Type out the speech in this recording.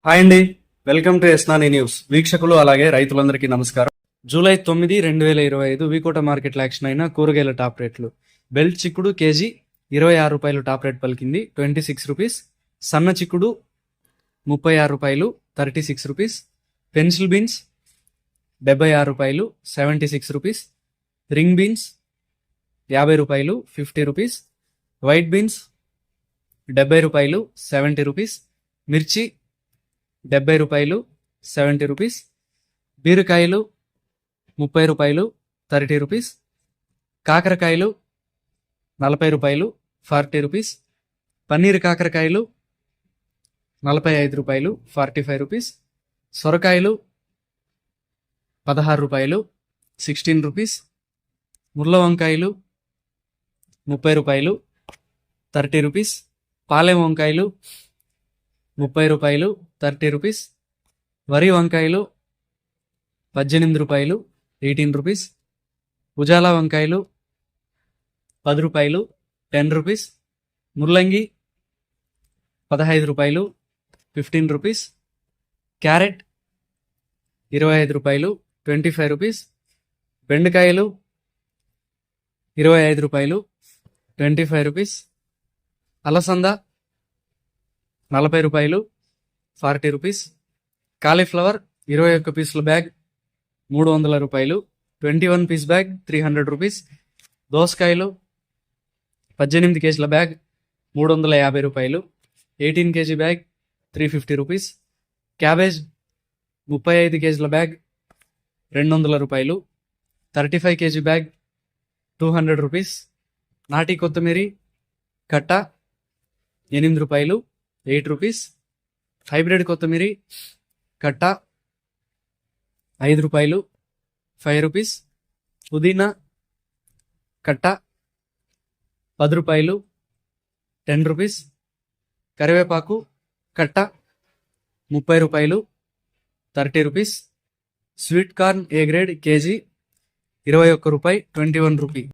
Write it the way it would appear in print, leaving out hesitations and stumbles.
Hi అండి, welcome to ఎస్నాని news. వీక్షకులు అలాగే రైతులందరికీ నమస్కారం. జూలై 9, 2025 వికోట మార్కెట్లో యాక్షన్ అయిన కూరగాయల టాప్ రేట్లు. బెల్ట్ చిక్కుడు కేజీ 26 రూపాయలు టాప్ రేట్ పలికింది, 26 రూపీస్. సన్న చిక్కుడు 36 రూపాయలు, 36 రూపీస్. పెన్సిల్ బీన్స్ 76 రూపాయలు, 76 రూపీస్. రింగ్ బీన్స్ 50 రూపాయలు, 50 రూపీస్. వైట్ బీన్స్ 70 రూపాయలు, 70 రూపీస్. మిర్చి 70 రూపాయలు, 70 రూపీస్. బీరకాయలు 30 రూపాయలు, 30 రూపీస్. కాకరకాయలు 40 రూపాయలు, 40 రూపీస్. పన్నీర్ కాకరకాయలు 45 రూపాయలు, 45 రూపీస్. సొరకాయలు 16 రూపాయలు, 16 రూపీస్. ముర్ల వంకాయలు 30 రూపాయలు, 30 రూపీస్. పాలెం వంకాయలు 30 రూపాయలు, 30 రూపీస్. వరి వంకాయలు 18 రూపాయలు, 18 రూపీస్. ఉజాల వంకాయలు 10 రూపాయలు, 10 రూపీస్. ముల్లంగి 15 రూపాయలు, 15 రూపీస్. క్యారెట్ 25 రూపాయలు, 25 రూపీస్. బెండకాయలు 25 రూపాయలు, 25 రూపీస్. అలసంద 40 రూపాయలు, 40 రూపీస్. కాలీఫ్లవర్ 21 పీసుల బ్యాగ్ 300 రూపాయలు, 21 పీస్ బ్యాగ్ 300 రూపీస్. దోసకాయలు 18 కేజీల బ్యాగ్ 350 రూపాయలు, 18 కేజీ బ్యాగ్ 350 రూపీస్. క్యాబేజ్ 35 కేజీల బ్యాగ్ 200 రూపాయలు, 35 కేజీ బ్యాగ్ 200 రూపీస్. నాటి కొత్తిమీర కట్ట 8 రూపాయలు, 8 రూపీస్. హైబ్రిడ్ కొత్తిమీర కట్ట 5 రూపాయలు, 5 రూపీస్. పుదీనా కట్ట 10 రూపాయలు, 10 రూపీస్. కరివేపాకు కట్ట 30 రూపాయలు, 30 rupees. Sweet corn A grade KG 21 రూపాయి, 21 రూపీ.